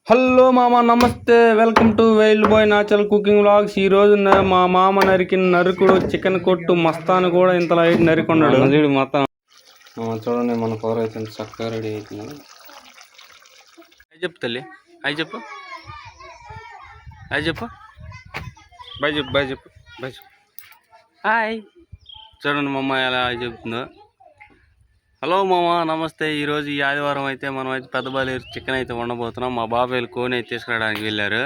Hello మామ, నమస్తే. Welcome to wild boy natural cooking vlogs. ఈ రోజు మా మామ నరికిన నరుకుడు చికెన్ కొట్టు మస్తాను కూడా ఇంత లైట్ నరికొన్నాడు. చూడు మొత్తం చూడండి, మన కూర అయితే చక్కగా రెడీ అవుతుంది. అయి చెప్పు తల్లి, అయి చెప్పు, అయి చెప్పు, బాయ్ చెప్పు, బాయ్ చెప్పు, బాయ్ చెప్పు, హాయ్. చూడండి మా అమ్మాయి ఎలా చెప్తుందో. హలో మామ, నమస్తే. ఈరోజు ఈ ఆదివారం అయితే మనం అయితే పెద్ద బాలేరు చికెన్ అయితే వండబోతున్నాం. మా బాబాయిలు కోని అయితే తీసుకురావడానికి వెళ్ళారు.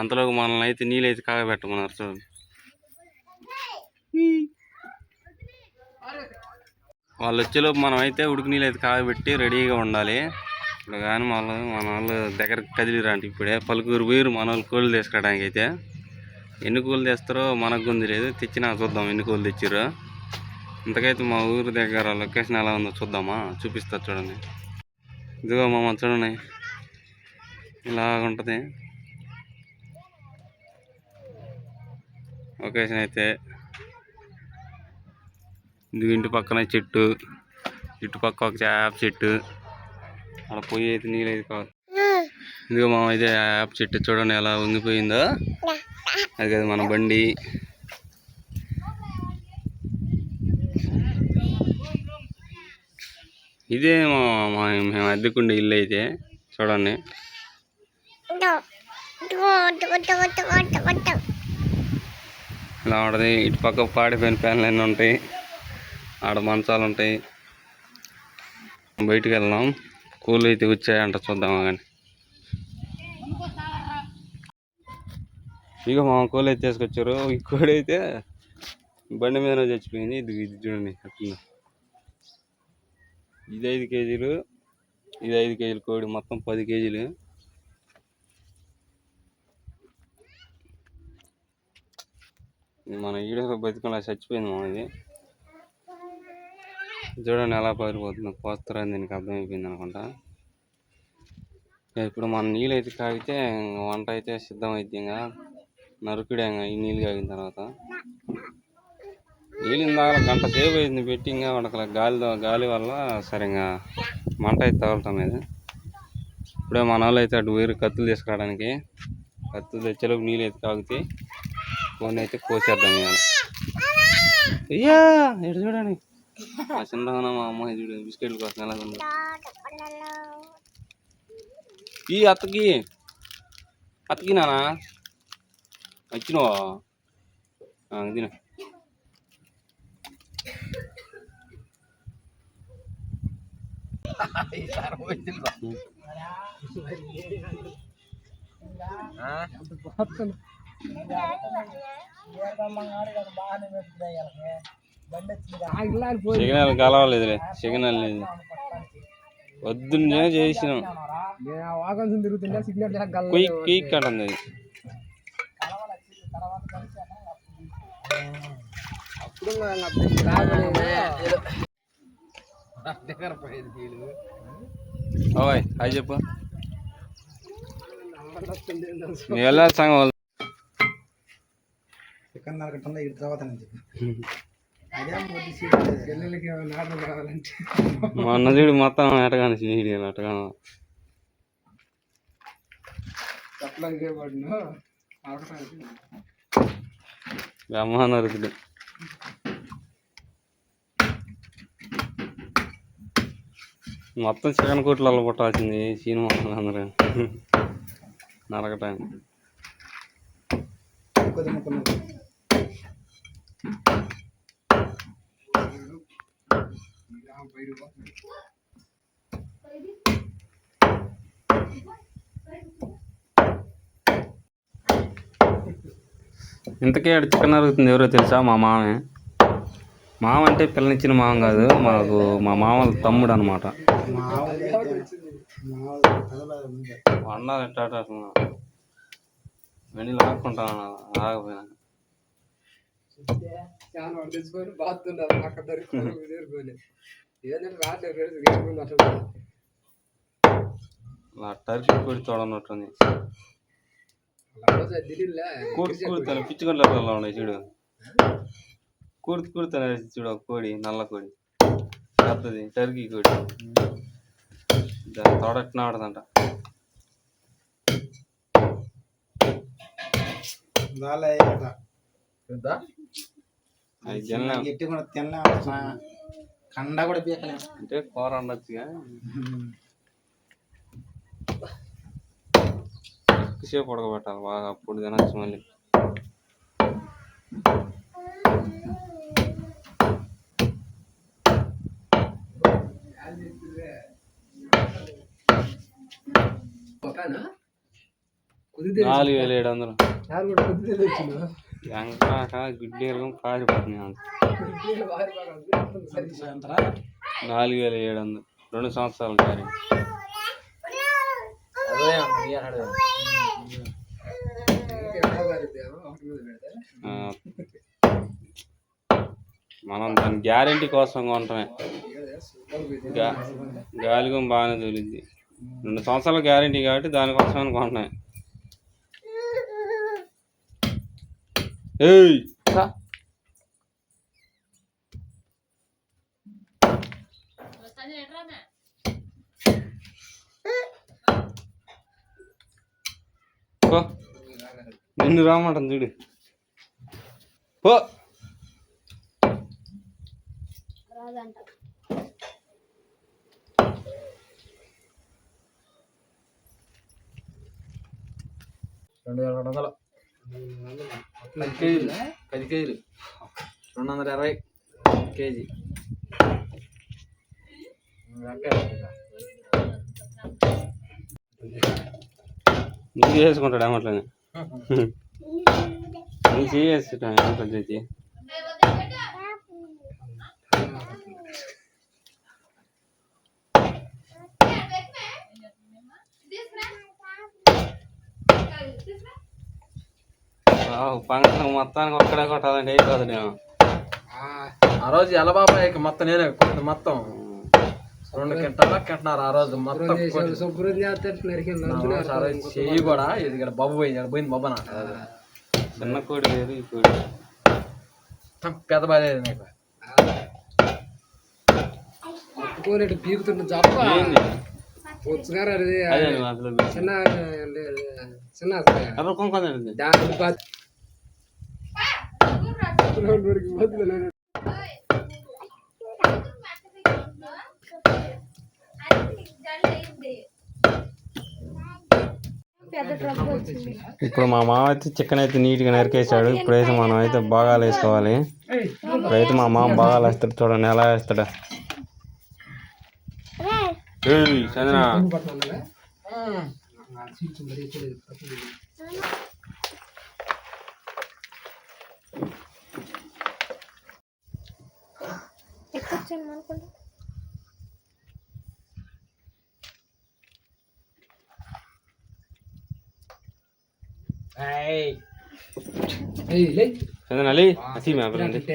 అంతలోకి మనల్ని అయితే నీళ్ళు అయితే కాగబెట్టమన్నారు. చూడండి, వాళ్ళు వచ్చేలోపు మనం అయితే ఉడికి నీళ్ళు అయితే కాగబెట్టి రెడీగా ఉండాలి. ఇప్పుడు కానీ మన వాళ్ళు దగ్గరకు కదిలిరంటే ఇప్పుడే పలుకురు వీరు మన వాళ్ళు కోళ్ళు తీసుకురావడానికి అయితే. ఎన్ని కోళ్ళు తెస్తారో మనకు గుంది లేదు, తెచ్చినా చూద్దాం ఎన్ని కోళ్ళు తెచ్చిరో. ఇంతకైతే మా ఊరి దగ్గర లొకేషన్ ఎలా ఉందో చూద్దామా, చూపిస్తా చూడండి. ఇదిగో మామ చూడండి, ఇలాగ ఉంటుంది లొకేషన్ అయితే. ఇది ఇంటి పక్కన చెట్టు, ఇటుపక్క ఒక వేప చెట్టు, అక్కడ పొయ్యి అయితే నీళ్ళు అయితే కావాలి. ఇదిగో మామ, ఇదే వేప చెట్టు చూడండి ఎలా ఉంగిపోయిందో. అది కదా మన బండి. ఇదే మేము అద్దెకుండే ఇల్లు అయితే చూడండి. ఇలా ఉంటుంది. ఇటు పక్క పాడిపోయిన ఫ్యాన్లు అన్నీ ఉంటాయి, ఆడ మంచాలు ఉంటాయి. బయటికి వెళ్దాం, కూలు అయితే వచ్చాయంట చూద్దాం. కానీ ఇక మా కోళ్ళు అయితే తీసుకొచ్చారు. ఈ కోడి అయితే బండి మీద చచ్చిపోయింది. ఇది చూడండి అట్లా. ఇది 5 కేజీలు, ఇది 5 కేజీలు కోడి, మొత్తం 10 కేజీలు. మన ఈడలో బతికలా చచ్చిపోయింది మా. ఇది చూడండి ఎలా పారిపోతుందో. పోస్తారని దీనికి అర్థమైపోయింది అనుకుంటా. ఇప్పుడు మన నీళ్ళు అయితే కాగితే వంట అయితే సిద్ధమైంది. ఇంకా నరుకుడే ఈ నీళ్ళు కాగిన తర్వాత. నీళ్ళు ఇందాక గంట సేపు అయింది పెట్టి, ఇంకా వాడకల గాలి వల్ల సరిగా మంట అయితే తగలటం లేదు. ఇప్పుడే మన వాళ్ళు అయితే అటు వేరు కత్తులు తీసుకురావడానికి. కత్తులు తెచ్చేలోపు నీళ్ళు అయితే కాగితే కొన్ని అయితే కోసేద్దాం. ఇవాళ అయ్యా ఇటు చూడండి, మా చిన్న మా అమ్మాయి చూడు బిస్కెట్ల కోసం ఎలా ఉంది. ఈ అత్తకి నానా వచ్చినవా తిన. సిగ్నల్ కలవలేదులే, సిగ్నల్ లేదు. పొద్దున్నే చేసినాం. క్విక్ అంటుంది. ఓయ్ అది చెప్పు, మీ వెళ్ళాలి సంగం. చికెన్ నరకటంలో ఇటు తర్వాత మొన్న చూడు మొత్తం ఎటగానే సీరియల్ అటగాను అమ్మ నరుకుడు. మొత్తం చికెన్ కొట్లలో పుట్టాల్సింది సినిమా అందరూ నరకటానికి. ఇంతకీ చికెన్ నరుగుతుంది ఎవరో తెలుసా? మా మామే. మామ అంటే పిల్లనిచ్చిన మామ కాదు, మాకు మా మామ తమ్ముడు అనమాట. వండాలి ఎట్లా వెళ్ళి లాక్కుంటాను ఆగపోయినా. టర్కీ కొడి చూడనట్టుంది. కూర్తాను పిచ్చుకుంటా ఉన్నాయి చూడు. కూర్తాను చూడు ఒక కోడి, నల్ల కోడి పెద్దది టర్కీ కోడి. దాని తోడట్నా ఆడదంట. గట్టి కూడా తినలే కండ కూడా పీకలే అంటే కూర ఉండొచ్చుగా ఎక్కువసేపు ఉడకబెట్టాలి బాగా అప్పుడు తినచ్చు మళ్ళీ నాలుగు వేల 700 ఎంకాక గుడ్డి పారిపోతున్నాయి 4700 2 సంవత్సరాలు కారీ మనం దాని గ్యారెంటీ కోసం కొంటామే గాలిగం బాగానే తోలింది 2 సంవత్సరాల గ్యారెంటీ కాబట్టి దానికోసమని కొంటామే ఏయ్ నిన్ను రామంటాను చూడు పో $2200 10 కేజీలు 10 కేజీలు 220 కేజీ నువ్వు చేసుకుంటాడు ఏమట్లనే నువ్వు చేసేస్తాను పద్ధతి పంగ మొత్తానికి ఒక్కడే కొట్టాలంటే ఏం కాదు నేను ఆ రోజు ఎలబాబాయికి మొత్తం నేనే మొత్తం 2 కింటాల ఆ రోజు మొత్తం చెయ్యి కూడా ఇది బాబు పోయింది బాబా చిన్న కోడి లేదు ఈ కోడి పెద్ద బాలేదు నీకు కోనేటి పీకుతుంటే ఇప్పుడు మా మామ అయితే చికెన్ అయితే నీట్గా నరికేసాడు. ఇప్పుడైతే మనం అయితే భాగాలు వేసుకోవాలి. ఇప్పుడైతే మా మామ భాగాలు వేస్తాడు. చూడండి ఎలా వేస్తాడు. చంద్ర चंदन अली हंसी में आप लोग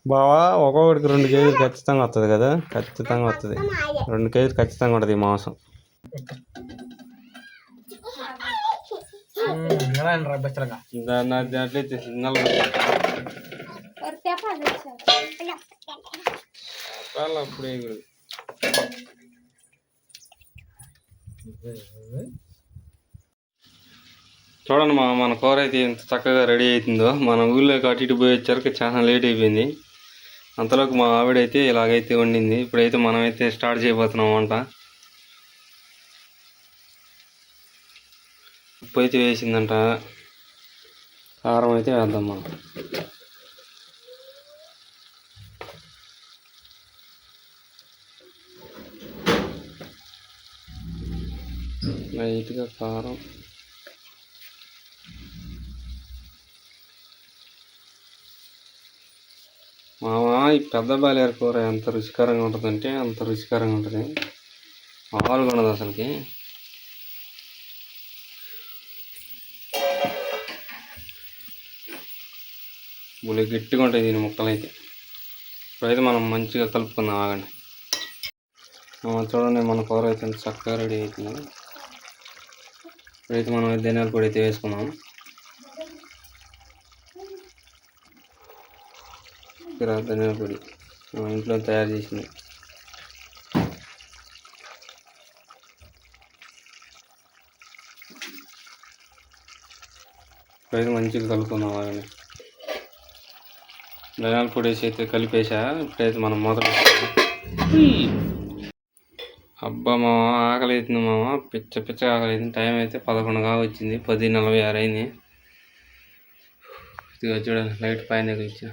బావా ఒక్కొక్కడికి 2 కేజీలు ఖచ్చితంగా వస్తుంది కదా. ఖచ్చితంగా వస్తుంది 2 కేజీలు ఖచ్చితంగా ఉంటుంది ఈ మాంసం. అప్పుడే చూడండి మన కూర అయితే ఎంత చక్కగా రెడీ అవుతుందో. మన ఊళ్ళోకి అటు ఇటు పోయి వచ్చరికి చాలా లేట్ అయిపోయింది. అంతలోకి మా ఆవిడైతే ఇలాగైతే వండింది. ఇప్పుడైతే మనమైతే స్టార్ట్ చేయబోతున్నాం వంట. ఉప్పు అయితే వేసిందంట. కారం అయితే వేద్దాం మనం. లైట్గా కారం, మావా ఈ పెద్ద బాలేరు కూర ఎంత రుచికరంగా ఉంటుందంటే అంత రుచికరంగా ఉంటుంది. మామూలుగా ఉండదు అసలుకి. బుల్లి గట్టిగా ఉంటాయి దీని ముక్కలు అయితే. ఇప్పుడైతే మనం మంచిగా కలుపుకుందాం. ఆగండి. చూడండి మన కూర అయితే ఎంత చక్కగా రెడీ అవుతుంది. ఇప్పుడైతే మనం ధనియాల పొడి అయితే వేసుకున్నాం. ధనియాల పొడి మా ఇంట్లో తయారు చేసింది. ఇప్పుడైతే మంచిగా కలుపుకుందాం. అలాగే ధనియాల పొడి వేసి అయితే కలిపేసా. ఇప్పుడైతే మనం మొదలు అబ్బా మామ ఆకలి అవుతుంది మామ, పిచ్చ ఆకలి అవుతుంది. టైం అయితే 11గా వచ్చింది, 10:46 అయింది. ఇదిగో చూడండి లైట్ పైన ఇచ్చిన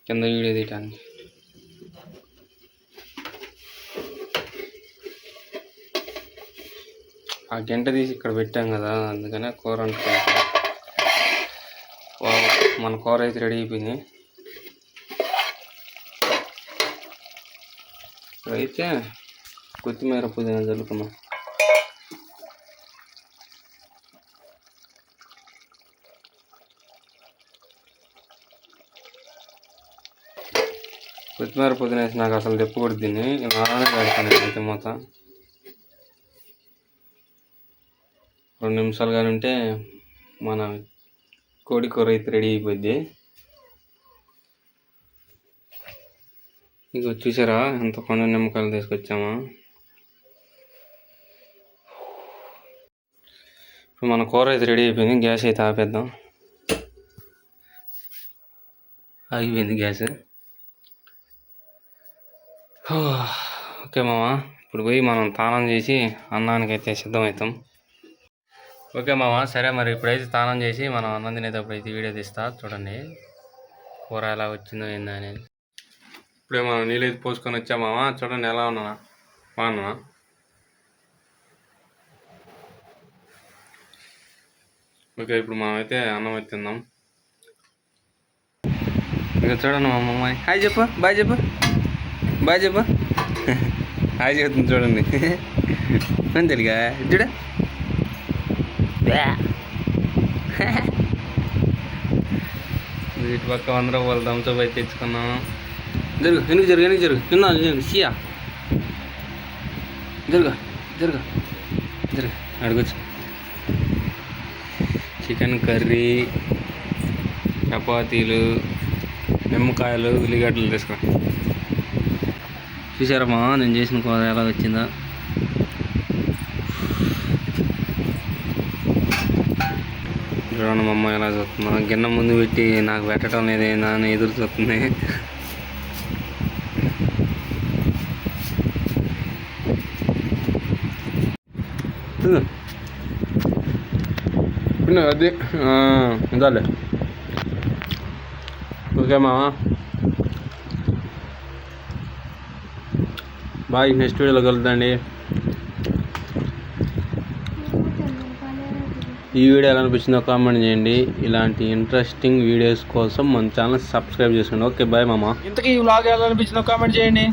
కింద వీడియో తీయటానికి. ఆ గంట తీసి ఇక్కడ పెట్టాం కదా, అందుకనే కూర వండుకుంటాం. మన కూర అయితే రెడీ అయిపోయింది. ఇప్పుడైతే కొత్తిమీర పుదీనా చల్లుకున్నాం. కొత్తిమీర పుదీనా వేసి నాకు అసలు తెప్పకూడదు. దీన్ని నానే పెడతాను అయితే మొత్తం 2 నిమిషాలు కానీ ఉంటే మన కోడి కూర అయితే రెడీ అయిపోద్ది. ఇక చూసారా ఎంత పండు నిమ్మకాయలు తీసుకొచ్చామా. ఇప్పుడు మన కూర అయితే రెడీ అయిపోయింది. గ్యాస్ అయితే ఆపేద్దాం. ఆగిపోయింది గ్యాస్. ఓకే మామ, ఇప్పుడు పోయి మనం స్నానం చేసి అన్నానికి అయితే సిద్ధమవుతాం. ఓకే మామ, సరే మరి ఇప్పుడైతే స్నానం చేసి మనం అన్నం తినేటప్పుడు అయితే వీడియో తీస్తా. చూడండి కూర ఎలా వచ్చిందో ఏందా అనేది. ఇప్పుడే మనం నీళ్ళు అయితే పోసుకొని వచ్చామామా. చూడండి ఎలా ఉన్నా, బాగున్నా. ఓకే ఇప్పుడు మనం అయితే అన్నం అయితే తిందాం. ఇక చూడండి మా అమ్మాయి హాయ్ చెప్పు, బాయ్ చెప్పు, బాయ్ చెప్పు. హాయ్ చెప్తుంది చూడండి. తెలుగా చూడ ఇటు పక్క 100 రూపాయలు థమ్స్అప్ అయితే తెచ్చుకున్నాం. జరుగు వెనక్కి జరుగు తిన్నాను సియా. జరుగు అడగచ్చు. చికెన్ కర్రీ, చపాతీలు, నిమ్మకాయలు, ఉల్లిగడ్డలు తీసుకో. చూసారమ్మా నేను చేసిన కూర ఎలా వచ్చిందో. చూడండి మా అమ్మ ఎలా చూస్తుందా. గిన్నె ముందు పెట్టి నాకు పెట్టడం లేదేనా అని ఎదురు చూస్తుంది. అది ఇదాలే. ఓకే మామ, బాయ్. నెక్స్ట్ వీడియోలో కలుద్దండి. ఈ వీడియో ఎలా అనిపించిందో కామెంట్ చేయండి. ఇలాంటి ఇంట్రెస్టింగ్ వీడియోస్ కోసం మన ఛానల్ సబ్స్క్రైబ్ చేసుకోండి. ఓకే బాయ్ మామ. ఇంతకీ ఈ వ్లాగ్ ఎలా అనిపించిందో కామెంట్ చేయండి.